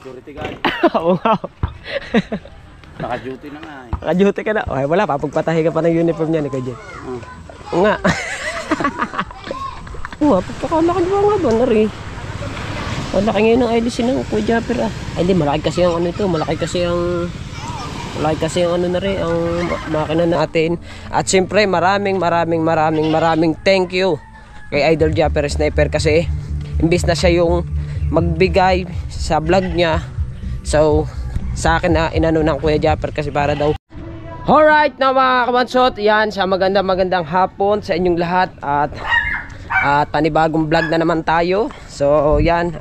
Security guard. Oo nga. Naka-duty na nga eh. Naka-duty ka na. Okay, wala pa. Pagpatahi ka pa ng uniform niya ni Kuya Jeff. Oo nga. Oo nga, pagkakalaki ba nga ba na rin? Malaki ngayon ang IDC ng Kuya Japper ah. Ay hindi, malaki kasi ang ano ito. Malaki kasi ang ano na rin, ang makina natin. At siyempre maraming thank you kay Idol Japper Sniper kasi imbis na siya yung magbigay sa vlog niya, so sa akin na inano ng Kuya Japper kasi para daw. Alright na mga kamansot, yan sa magandang hapon sa inyong lahat at panibagong vlog na naman tayo. So yan,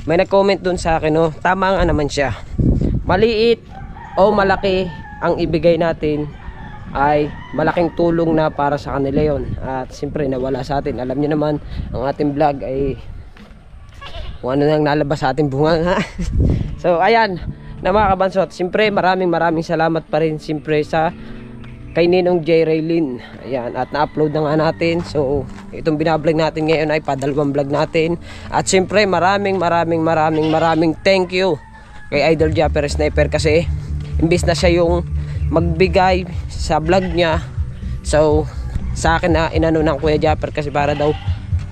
may nag-comment dun sa akin, no? Tama nga naman siya, maliit o malaki ang ibigay natin ay malaking tulong na para sa kanila yon. At siyempre nawala sa atin, alam niyo naman ang ating vlog ay kung ano nang nalabas sa ating bunga. So ayan na mga kabansot, siyempre maraming salamat pa rin siyempre sa kay Ninong J. Raylin. Ayan, at na-upload na nga natin. So itong binablog natin ngayon ay padalawang vlog natin. At siyempre maraming thank you kay Idol Japper Sniper kasi imbis na siya yung magbigay sa vlog niya, so sa akin na inano ng Kuya Japper kasi para daw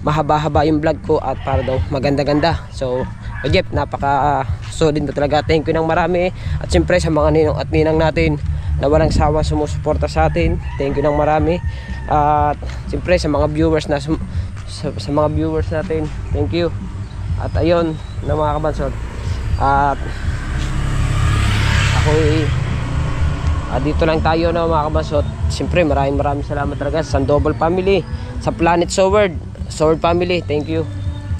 mahaba-haba yung vlog ko at para daw maganda-ganda. So Jeff, napaka solid na talaga. Thank you ng marami. At siyempre sa mga ninong at ninang natin na walang sawa sumusuporta sa atin, thank you ng marami. At siyempre sa mga viewers na sa mga viewers natin, thank you. At ayun na mga kabansod, at ako'y dito lang tayo na mga kabansot. Siyempre maraming salamat talaga sa Sandoval family, sa Planet Sword family, thank you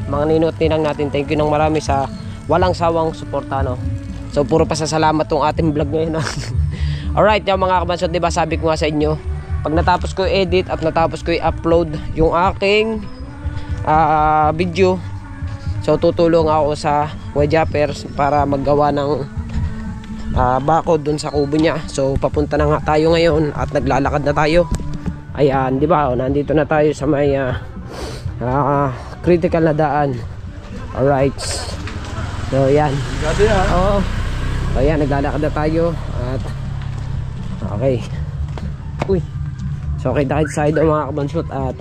mga ninot ninang natin, thank you ng marami sa walang sawang suporta, no? So puro pasasalamat tong ating vlog ngayon. Alright yung mga kabansot, diba sabi ko nga sa inyo, pag natapos ko edit at natapos ko i-upload yung aking video, so tutulong ako sa Kuya Japper para maggawa ng bakod dun sa kubo niya. So papunta na nga tayo ngayon at naglalakad na tayo. Ayan, di ba? Nandito na tayo sa may critical na daan. Alright. So yan. Oo. So yan, naglalakad na tayo at okay. Uy. So okay, dahil side ang mga kabansot at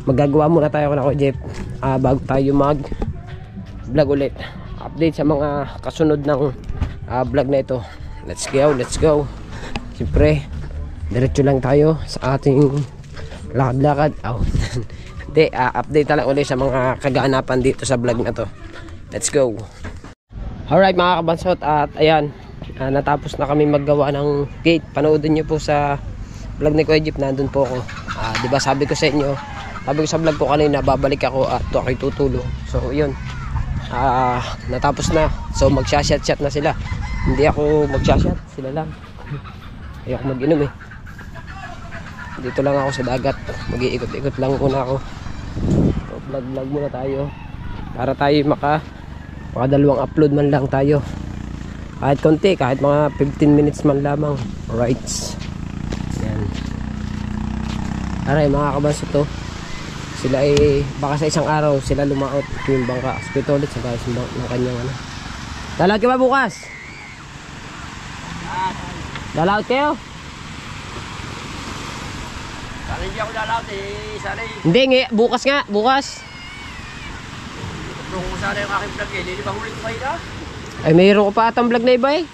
magagawa muna tayo na Kuya Jeff bago tayo mag vlog ulit. Update sa mga kasunod ng vlog na ito. Let's go. Siyempre diretso lang tayo sa ating lakad-lakad. Hindi, update na lang ulit sa mga kaganapan dito sa vlog na to. Let's go. Alright mga kabansot, at ayan, natapos na kami maggawa ng gate. Panoodin nyo po sa vlog ni Kuya Jeep, nandun po ako. Diba sabi ko sa inyo, sabi ko sa vlog ko kanina, babalik ako at ako'y tutulong. So yun, natapos na. So magsha-shot na sila. Hindi ako magsha-shot, sila lang. Ayoko mag-inom eh. Dito lang ako sa dagat, mag-iikot-ikot lang muna ako. So, vlog muna tayo para tayo makadalawang upload man lang tayo, kahit konti, kahit mga 15 minutes man lamang. Alright, yan. Aray mga kabanso, to sila ay baka sa isang araw sila lumaot yung bangka split ulit sa guys ng kanyang ano. Dalag ka ba bukas? Dalag kayo? Sana hindi ako lalaot eh, sana eh. Hindi, bukas nga, bukas. Kung sana yung aking vlog eh, hindi ba huli ko kayo na? Ay mayroon ko pa atang vlog na iba eh.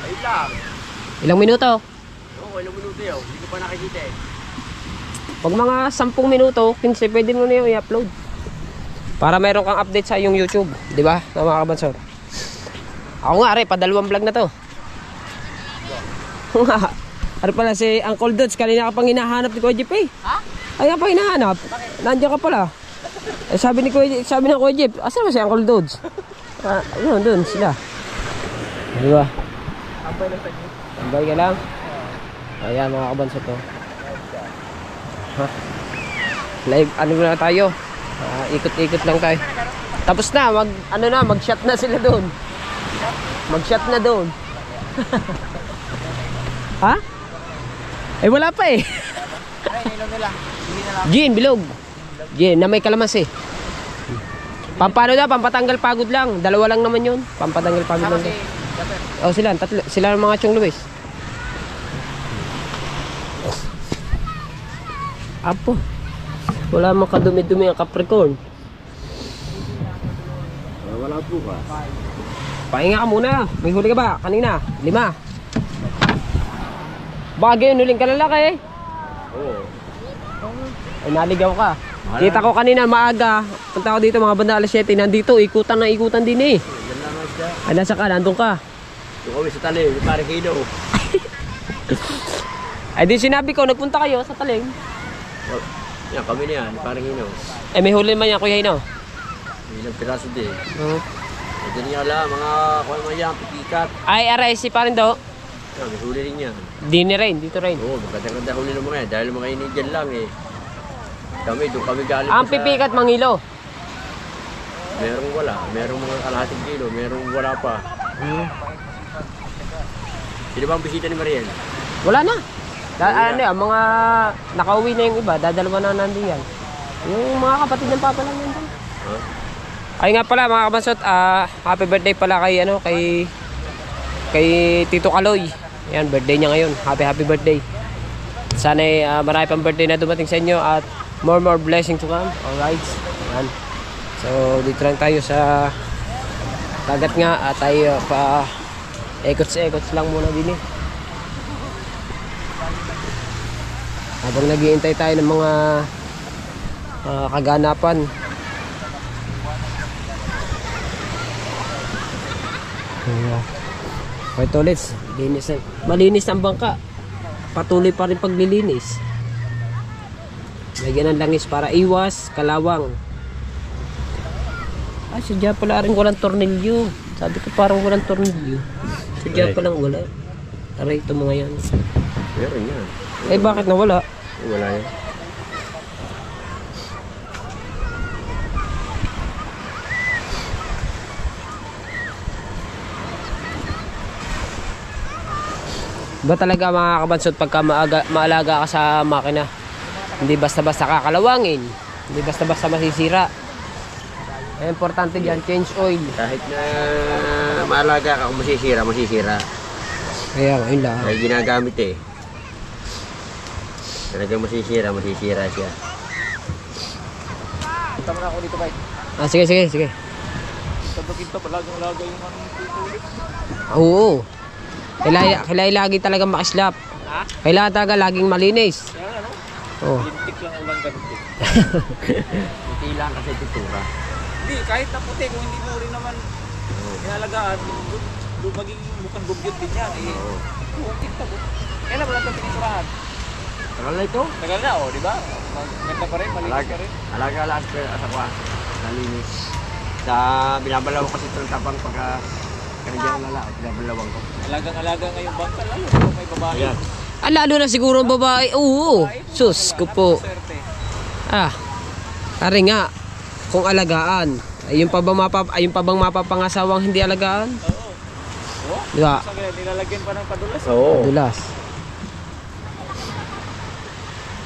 Ayun lang. Ilang minuto? Oo, ilang minuto yun, hindi ko pa nakikita eh. Pag mga 10 minuto, 15, pwede mo na yung i-upload para mayroon kang update sa yung YouTube, di ba? Na mga kabansor. Ako nga are, padalawang vlog na to. Ano pala si Uncle Dodge, kanina ka pang hinahanap ni Kuya Jeep eh. Ha? Ay ka pang hinahanap. Nandiyan ka pala. Eh, sabi ng Kuya Jeep, asan ba si Uncle Dodge? Yun, dun sila. Di ba? Tambay lang tayo. Tambay ka lang. Ayan mga kabansor to. Live, ano na tayo? Ikot-ikot lang tayo. Tapos na, mag-shot na sila doon. Mag-shot na doon. Ha? Eh wala pa eh. Ay, nilong nila. Hindi na lang. Gin, bilog. Gin, na may kalamansi. Pampano na, pampatanggal pagod lang. Dalawa lang naman yun. Pampatanggal pagod lang. Oh, sila, tatlo. Sila ang mga Chong Luis. Apo. Wala mang kadumi-dumi ang Capricorn. Wala po ba? Pahinga ka muna. May huli ka ba? Kanina. 5. Bagay, huling ka lalaki eh. Oo. Ay, naligaw ka. Kita ko kanina maaga. Punta ko dito mga banda alas 7. Nandito, ikutan na ikutan din eh. Yan naman siya. Ay, nasa ka, nandun ka. Yung kami sa talim, parang hino. Ay, di sinabi ko, nagpunta kayo sa talim. Yan, kami na yan, parang hino. Eh, may huli man yan, Kuya Hino. Ilang piraso din. Ito niya lang, mga kuha naman yan, pipikat. Ay, RSC pa rin daw. Yan, may huli rin yan. Di ni Rain, dito Rain. Oo, magkataganda huli ng mga yan. Dahil mga inidyan lang eh. Kami, doon kami galing Ang sa- pipikat Mangilo. Merong wala, merong mga kalahating kilo, merong wala pa. Sino ba ang bisita ni Mariel? Wala na. Ano yan, mga nakauwi na yung iba, dadalawa na nandun yan. Yung mga kapatid ng papa lang yan. Huh? Ay nga pala mga kabansot, happy birthday pala kay kay Tito Kaloy. Yan, birthday niya ngayon. Happy birthday. Sana marami pang birthday na dumating sa inyo at more blessing to come. Alright. Yan. So dito lang tayo sa dagat nga at tayo pa ekots lang muna din eh. Habang naghihintay tayo ng mga kaganapan. Okay, tolits, malinis ang bangka. Patuloy pa rin paglilinis. Lagyan ng langis para iwas kalawang. Ay, sadya pala rin walang tornilyo. Sabi ko parang walang tornilyo. Sadya palang wala. Aray, ito mga yan. Meron yan. Eh, bakit nawala? Wala yan. Ba talaga mga kabansot pagka maalaga ka sa makina, hindi basta-basta kakalawangin, hindi basta-basta masisira. Ay, importante dyan, change oil. Kahit na maalaga ka kung masisira. Kaya ngayon lang. Ay ginagamit eh. Talagang masisira siya. Tama na ako dito, bay. Sige. Sa baginto, palagang laga yung mga tutulit. Oo. Kailangan lagi talaga makislap. Ha? Kailangan talaga laging malinis. Kaya ano? Oh. Lintik lang ulang ganito. Puti lang kasi titura. Hindi, kahit na puti, kung hindi mo rin naman inalagaan, maging mukhang gubyot din yan. Eh, okay pa po. Kailan mo lang ito piniturahan? Tagal na ito. Tagal na, oh, di ba? Maganda pa rin, malinis pa rin. Alaga lang sa kwa. Nalinis. Sa binabalaw kasi ito ng tapang pagka kanigyan lala at binabalawang ko. Alagang-alaga ngayong bangka, lalo kung may babae. Ayan. Lalo na siguro ang babae. Oo. Sus ko po. Swerte. Ari nga. Kung alagaan. Ayun pa bang mapapangasawang hindi alagaan? Oo. Oh, Di ba? sa ganyan, nilalagyan pa ng padulas. Oo. Dulas.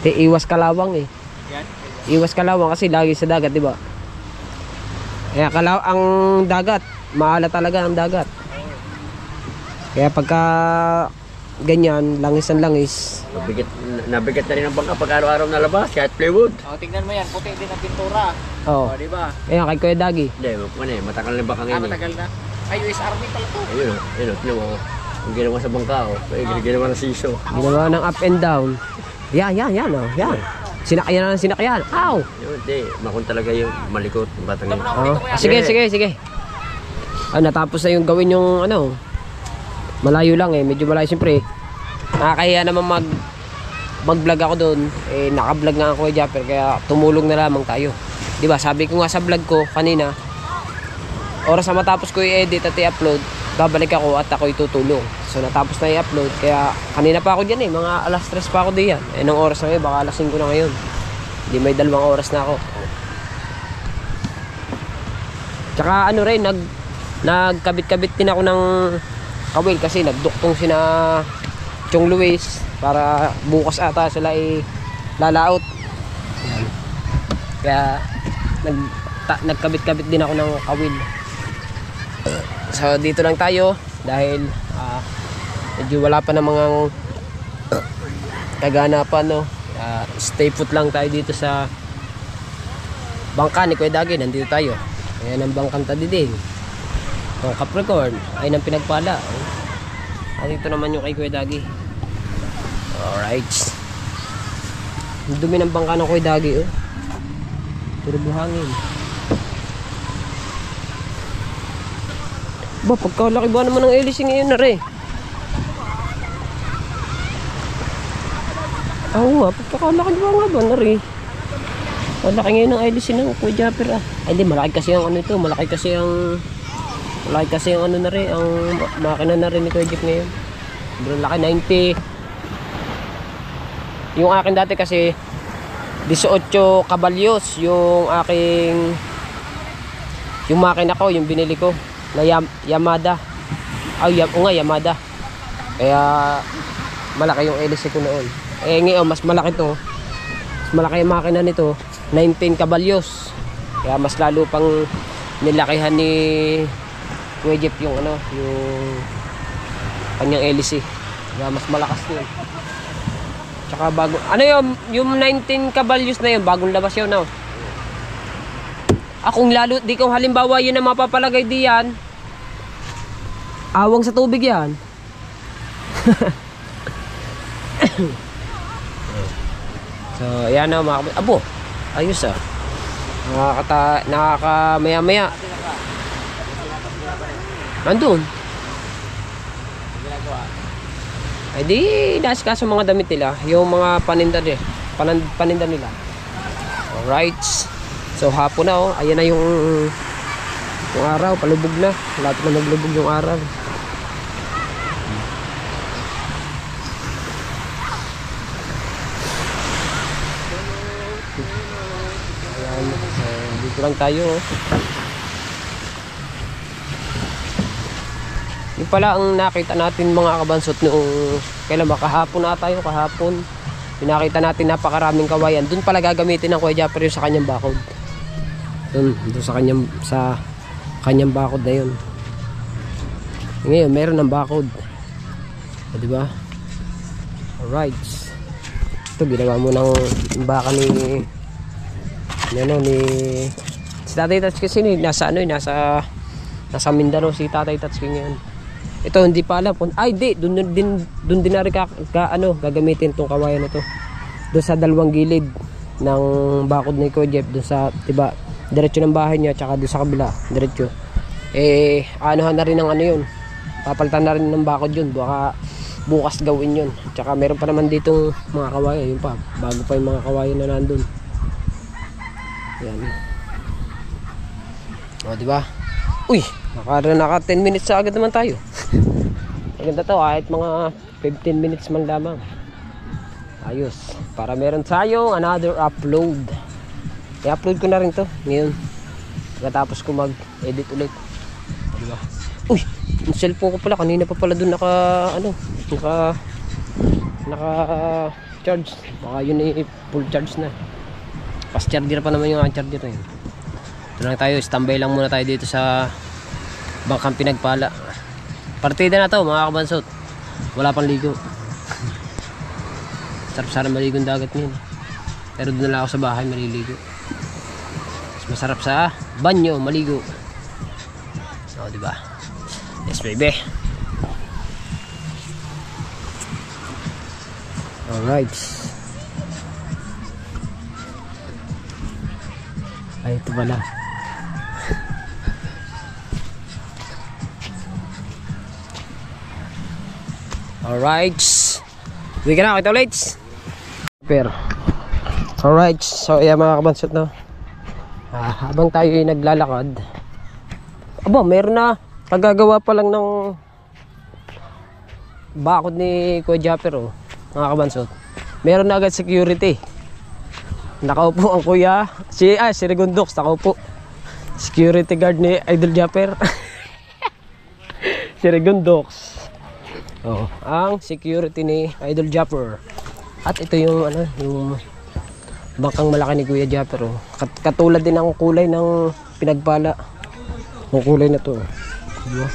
Iwas kalawang eh. Yan. Iwas kalawang kasi lagi sa dagat, di ba? Kaya ang dagat, maala talaga ang dagat. Kaya pagka ganyan, langis ang langis. Nabigat na rin ang bangka pag araw-araw nalabas, kahit plywood. Oh, tingnan mo yan, puti din ang pintura. Oo. Oh, di ba? Ayan, kay Kuya Dagi. Hindi, matagal na baka ngayon. Matagal na. Ay, US Army pala to. Ayun tignan mo. Ang ginawa sa bangka, ginawa ng siso. Ginawa ng up and down. Yan, oh. Yan. Sinakyan na ng sinakyan. Ow! Yun, hindi. Makon talaga yung malikot, yung batang yun. Oh. Sige. Natapos na yung gawin yung malayo lang eh. Medyo malayo siyempre. Nakakahiya naman mag-vlog ako doon. Eh, naka-vlog nga ako kay Japper. Kaya tumulong na lamang tayo. Diba, sabi ko nga sa vlog ko kanina, oras na matapos ko i-edit at i-upload, babalik ako at ako itutulong. So natapos na i-upload. Kaya kanina pa ako dyan eh. Mga alas 3 pa ako diyan. Eh, nung oras na ngayon, baka alas 5 na ngayon. Hindi, may 2 oras na ako. Tsaka rin, nagkabit-kabit din ako ng kawil kasi nagduktong sina Chong Luis para bukas ata sila lalaot. Kaya nagkabit-kabit din ako ng kawil. So dito lang tayo dahil medyo wala pa ng mga kaganapan, no. Stay put lang tayo dito sa bangka ni Kuya Dagi. Nandito tayo. Ayan ang bangkang Tadiding. Ang Capricorn ay nang pinagpala. At ito naman yung kay Kuya Dagi. Alright. Ang dumi ng bangka ng Kuya Dagi, oh. Puro buhangin. Ba, pagkalaki ba naman ng hélice ngayon na rin? Oo nga, pagkakalaki ba na rin? Malaki ngayon ng hélice ng Kuya Japper, ah. Ay, hindi, malaki kasi ang ano ito. Malaki kasi ang ano na rin. Ang makina na rin ni Kuya Jeep ngayon. Pero laki, 90. Yung akin dati kasi 18 kabalyos yung aking makina ko, yung binili ko na Yamada. Yamada. Kaya malaki yung hélice ko noon. Ngayon mas malaki to. Mas malaki yung makina nito, 19 kabalyos. Kaya mas lalo pang nilakihan ni Kuya Jeep yung kanyang hélice. Kaya mas malakas yun. Tsaka bago, yung 19 kabalyos na yun, bagong labas yun, no? Akong lalo, di kung halimbawa yun na mapapalagay diyan, awang sa tubig yan. So, ayan na mga kapatid. Abo, ayos ah. Nakaka-maya-maya. Nandun. Ay di, naasikaso mga damit nila. Yung mga paninda nila. Alright. So, hapon na, oh. Ayan na yung araw. Palubog na. Lapit na maglubog yung araw. Ayan. So, dito lang tayo, oh. Yung pala ang nakita natin mga kabansot noong kailan ba, kahapon na tayo, pinakita natin napakaraming kawayan. Doon pala gagamitin ng Kuya Japper sa kanyang bakod. Doon sa kanyang bakod na yun. Ngayon meron ng bakod, di ba? Alright. Ito ginawa mo ng baka ni si Tatay Tatsuki. Kasi nasa Mindanao si Tatay Tatsuki ngayon. Ito hindi pa alam. Ay di, doon din na rin gagamitin itong kawayan na ito. Doon sa dalawang gilid ng bakod ni Kuya Jeff. Doon sa, diba, diretso ng bahay niya, tsaka doon sa kabila, diretso. Anuhan na rin ng yun. Papalitan na rin ng bakod yun. Baka bukas gawin yun. Tsaka meron pa naman ditong mga kawayan. Yun pa, bago pa yung mga kawayan na nandun. Yan. O, diba? Uy, naka 10 minutes sa agad naman tayo. Maganda to, kahit mga 15 minutes man lamang. Ayos. Para meron tayong another upload. I-upload ko na rin to ngayon. Pagkatapos ko mag-edit ulit. Diba? Uy, yung cellphone ko pala, kanina pa pala dun naka charge. Baka yun ay full charge na. Fast charger pa naman yung charger na yun. Ito lang tayo, standby lang muna tayo dito sa bangkang pinagpala. Partida na to mga kabansot. Wala pang ligo. Sarap sana maligong dagat ngayon. Pero doon na lang ako sa bahay maliligo. Mas masarap sa banyo maligo. So, diba? Yes baby. Alright. Ay, ito pala. Alright. Hindi ka na, kita ulit. Pero alright, so ayan mga kabansot, no? Habang tayo ay naglalakad, meron na kagagawa pa lang ng bakod ni Kuya Japper, oh, mga kabansot. Meron na agad security. Nakaupo ang kuya, si Regundox, nakaupo. Security guard ni Idol Japper. Si Regundox. Oh, ang security ni Idol Japper. At ito yung bangkang malaki ni Kuya Japper. Oh. Katulad din ang kulay ng pinagpala. Ang kulay na to. Diba?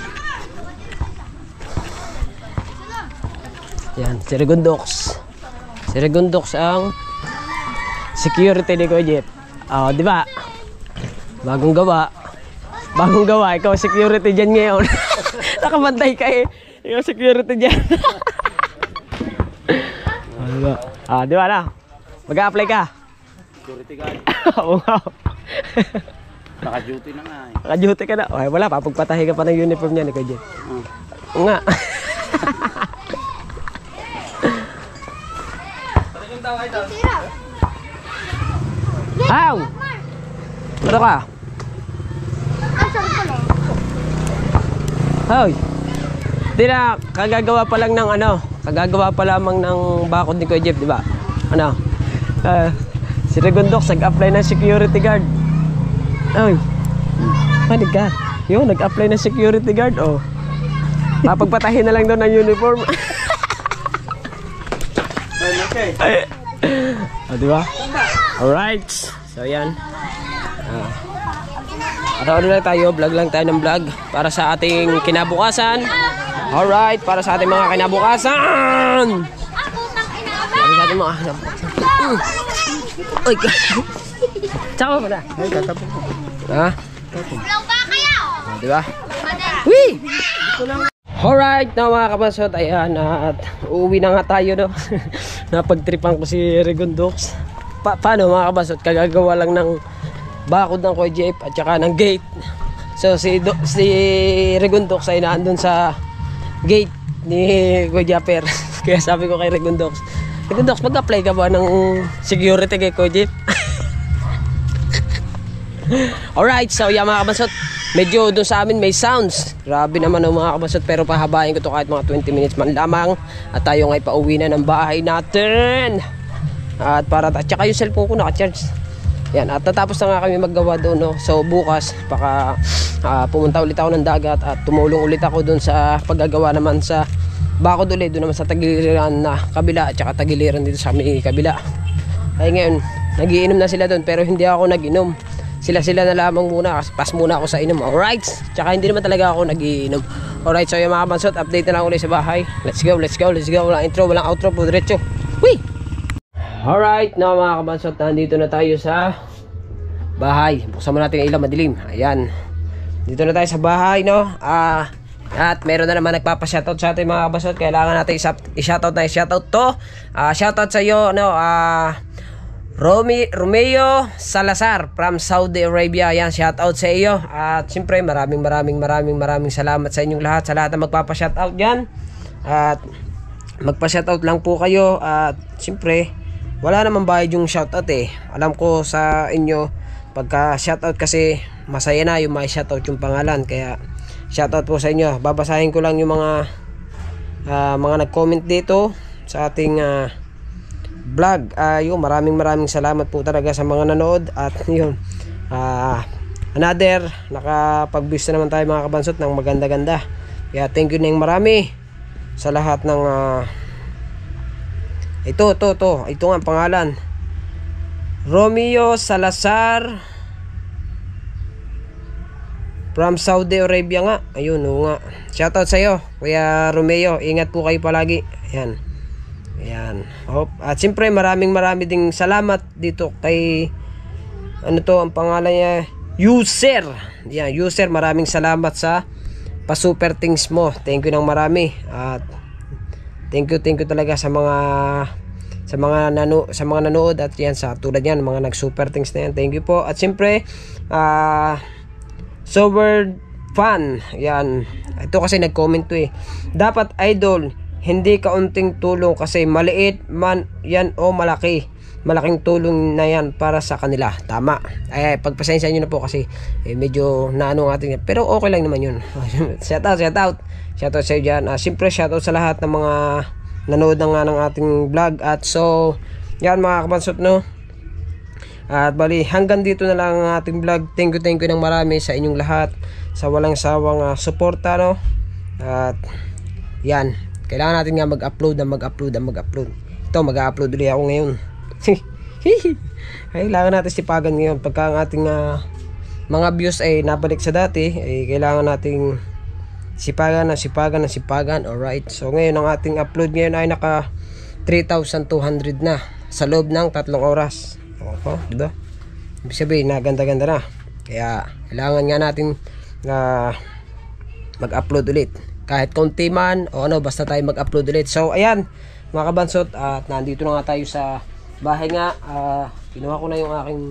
Yan, si Regundox. Si Regundox ang security ni Kuya Jeep. Oh, di ba? Bagong gawa. Bagong gawa, ikaw security dyan ngayon. Nakabantay ka eh. Ikaw security dyan. Diba? Ah, di ba na? Mag-a-apply ka? Security guard. Oo nga. Naka-duty na nga eh. Naka-duty ka na. Okay, wala pa. Pagpatahi ka pa ng uniform niya ni Kuya Jeep. Oo nga. How? Ano ka? Hoy. Di na, kagagawa pa lang ng ano, kagagawa pa lamang ng bakod ni Kuya Jeff, di ba? Ano? Si Regundox nag-apply ng security guard. Hoy. Panig ka. Yun, nag-apply ng security guard, oh. Papagpatahin na lang doon ng uniform. Okay. Oh, di ba? Alright. So, yan. Araw-araw lang tayo, vlog lang tayo ng vlog para sa ating kinabukasan. Alright, para sa ating mga kinabukasan. Para sa ating mga kinabukasan. Uy, tsaka pa na. Ha? Diba? Wee! Alright, na mga kabansot, ayan, at uuwi na nga tayo, no? Napagtripan ko si Regundox. Paano mga kabansot? Kagagawa lang ng bakod ng Kuya Jeep at saka ng gate. So si Regundox ay naandun sa gate ni Kuya Japper. Kaya sabi ko kay Regundox, Regundox, mag-apply ka ba ng security kay Kuya Jeep? Alright, so yan mga kabansot, medyo doon sa amin may sounds. Grabe naman ang mga kabansot, pero pahabain ko to kahit mga 20 minutes man lamang. At tayo nga'y pauwi na ng bahay natin. At saka yung cellphone ko naka-charge. Yan, at natapos na nga kami maggawa doon, no? So bukas baka pumunta ulit ako ng dagat at tumulong ulit ako doon sa paggagawa naman sa bakod ulit doon naman sa tagiliran na kabila at saka tagiliran dito sa aming kabila. Ay ngayon, nagiinom na sila doon pero hindi ako naginom. Sila na lamang muna kasi pas muna ako sa inom. Alright, tsaka hindi naman talaga ako nagiinom. Alright, so yung mga kabansot, update na lang ulit sa bahay. Let's go. Walang intro, walang outro po, diretso. Whee! Alright, na mga kabansot, nandito na tayo sa bahay. Buksan mo natin ang ilaw, madilim. Ayan. Dito na tayo sa bahay, no? At meron na naman nagpapa-shoutout sa atin mga kabansot. Kailangan natin i-shoutout na i-shoutout to. Shoutout sa iyo, no? Romeo Salazar from Saudi Arabia. Ayan, shoutout sa iyo. At siyempre, maraming salamat sa inyong lahat. Sa lahat na magpapa-shoutout dyan. At magpa-shoutout lang po kayo. At siyempre, wala namang bayad yung shoutout eh. Alam ko sa inyo, pagka shoutout kasi masaya na yung may shoutout yung pangalan. Kaya shoutout po sa inyo. Babasahin ko lang yung mga nag-comment dito sa ating vlog. Yung maraming salamat po talaga sa mga nanood. At yun, another nakapag-views na naman tayo mga kabansot ng maganda-ganda. Kaya thank you na yung marami sa lahat ng ito nga ang pangalan, Romeo Salazar from Saudi Arabia nga. Ayun, nga. Shoutout sa iyo, Kuya Romeo. Ingat po kayo palagi. Ayan. At siyempre maraming ding salamat dito kay ang pangalan niya, User. Yan, User, maraming salamat sa pa-super things mo. Thank you ng marami. At thank you talaga sa mga nanood at yan sa tulad yan mga nag-super things na yan. Thank you po. At siyempre Sober Fan. Yan. Ito kasi nag-comment to eh. Dapat idol, hindi kaunting tulong kasi maliit man yan o malaking tulong na yan para sa kanila. Tama. Pagpasensya nyo na po kasi medyo naano natin yan. Pero okay lang naman yun. Shoutout sa iyo dyan. Siyempre shoutout sa lahat ng mga nanood na nga ng ating vlog. At so yan mga kabansot, no? At bali hanggang dito na lang ang ating vlog. Thank you ng marami sa inyong lahat sa walang sawang suporta, no? At yan, kailangan natin nga mag-upload. Ito mag-upload ulit ako ngayon. Kailangan natin sipagan ngayon. Pagka ang ating mga views ay nabalik sa dati, ay kailangan nating sipagan. Alright. So ngayon ang ating upload ngayon ay naka 3,200 na sa loob ng 3 oras. Diba? Ibig sabihin na ganda-ganda na. Kaya kailangan nga natin mag-upload ulit. Kahit konti man o ano, basta tayo mag-upload ulit. So ayan mga kabansot, at nandito na nga tayo sa bahay nga. Kinuha ko na yung aking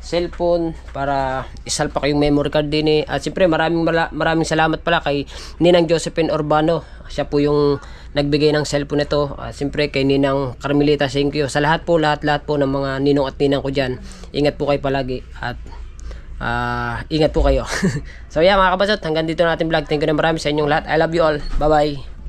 cellphone para isalpak yung memory card din At siyempre maraming salamat pala kay Ninang Josephine Urbano. Siya po yung nagbigay ng cellphone nito. Siyempre kay Ninang Carmelita, thank you. Sa lahat po ng mga ninong at ninang ko dyan. Ingat po kayo palagi at ingat po kayo. So yeah mga kabansot, hanggang dito natin vlog. Thank you na marami sa inyong lahat. I love you all. Bye bye.